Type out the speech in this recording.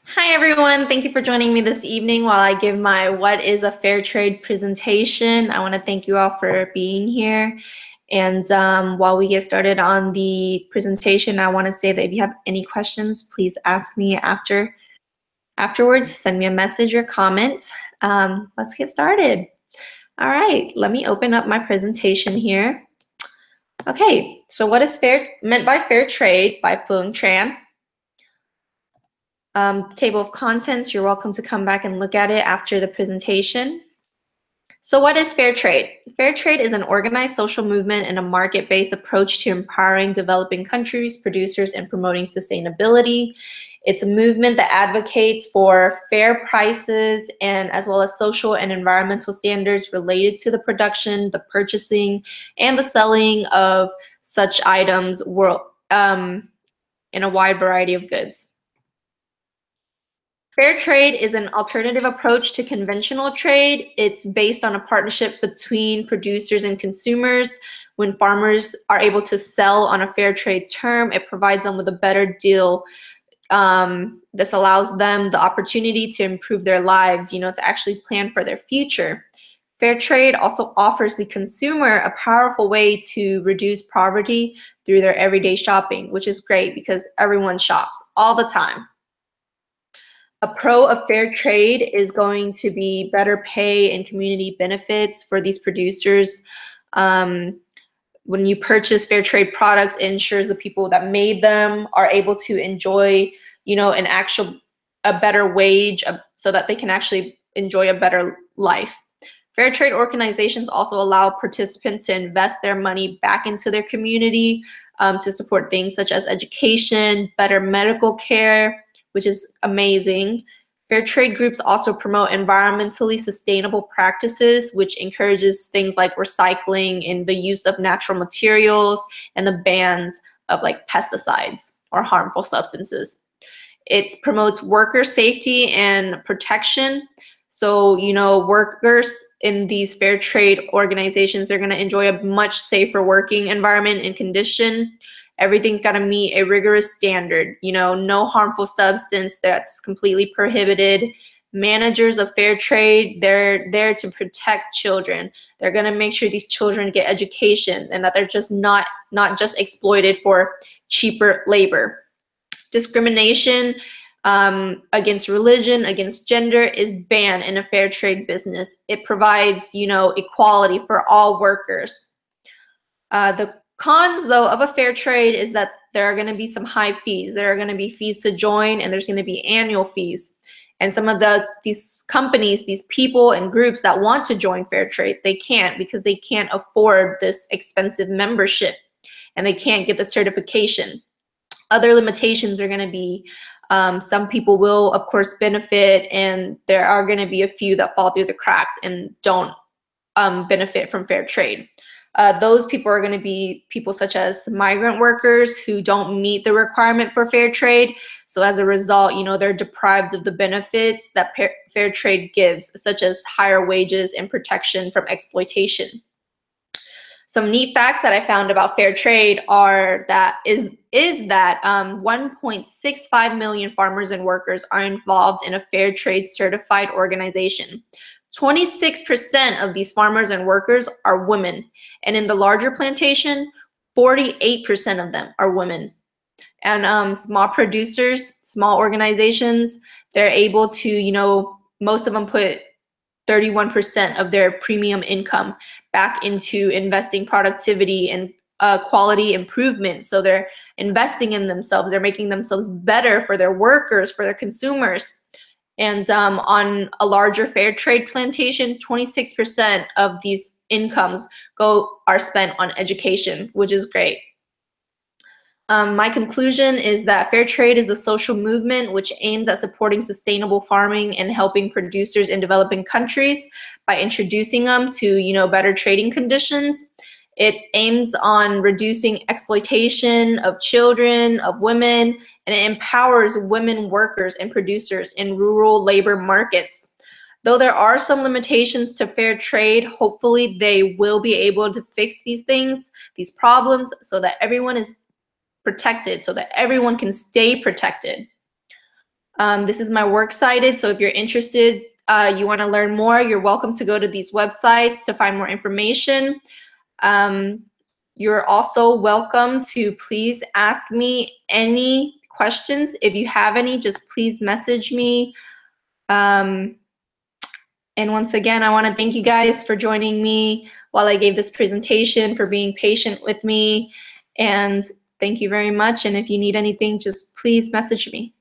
Hi everyone, thank you for joining me this evening while I give my What is a Fair Trade presentation. I want to thank you all for being here. And while we get started on the presentation, I want to say that if you have any questions, please ask me afterwards. Send me a message or comment. Let's get started. All right, let me open up my presentation here. Okay, so what is meant by fair trade by Fung Tran? Table of contents, you're welcome to come back and look at it after the presentation. So what is fair trade? Fair trade is an organized social movement and a market-based approach to empowering developing countries, producers, and promoting sustainability. It's a movement that advocates for fair prices and as well as social and environmental standards related to the production, the purchasing, and the selling of such items in a wide variety of goods. Fair trade is an alternative approach to conventional trade. It's based on a partnership between producers and consumers. When farmers are able to sell on a fair trade term, it provides them with a better deal. This allows them the opportunity to improve their lives, to actually plan for their future. Fair trade also offers the consumer a powerful way to reduce poverty through their everyday shopping, which is great because everyone shops all the time. A pro of fair trade is going to be better pay and community benefits for these producers. When you purchase fair trade products, it ensures the people that made them are able to enjoy, a better wage so that they can actually enjoy a better life. Fair trade organizations also allow participants to invest their money back into their community to support things such as education, better medical care, which is amazing. Fair trade groups also promote environmentally sustainable practices, which encourages things like recycling and the use of natural materials and the bans of pesticides or harmful substances. It promotes worker safety and protection. So, workers in these fair trade organizations are going to enjoy a much safer working environment and condition. Everything's got to meet a rigorous standard, no harmful substance that's completely prohibited. Managers of fair trade, they're there to protect children. They're going to make sure these children get education and that they're just not just exploited for cheaper labor. Discrimination against religion, against gender is banned in a fair trade business. It provides, equality for all workers. The cons, though, of a fair trade is that there are going to be some high fees. There are going to be fees to join, and there's going to be annual fees. And some of these companies, these people and groups that want to join fair trade, they can't because they can't afford this expensive membership, and they can't get the certification. Other limitations are going to be some people will, of course, benefit, and there are going to be a few that fall through the cracks and don't benefit from fair trade. Those people are going to be people such as migrant workers who don't meet the requirement for fair trade. So as a result, they're deprived of the benefits that fair trade gives, such as higher wages and protection from exploitation. Some neat facts that I found about fair trade are that 1.65 million farmers and workers are involved in a fair trade certified organization. 26% of these farmers and workers are women, and in the larger plantation, 48% of them are women. And small producers, small organizations, they're able to, most of them put 31% of their premium income back into investing productivity and quality improvement. So they're investing in themselves. They're making themselves better for their workers, for their consumers. And on a larger fair trade plantation, 26% of these incomes are spent on education, which is great. My conclusion is that fair trade is a social movement which aims at supporting sustainable farming and helping producers in developing countries by introducing them to, better trading conditions. It aims on reducing exploitation of children, of women, and it empowers women workers and producers in rural labor markets. Though there are some limitations to fair trade, hopefully they will be able to fix these things, these problems, so that everyone is protected, so that everyone can stay protected. This is my works cited, so if you're interested, you want to learn more, you're welcome to go to these websites to find more information. You're also welcome to please ask me any questions. If you have any, just please message me. And once again, I want to thank you guys for joining me while I gave this presentation, for being patient with me, and thank you very much. And if you need anything, just please message me.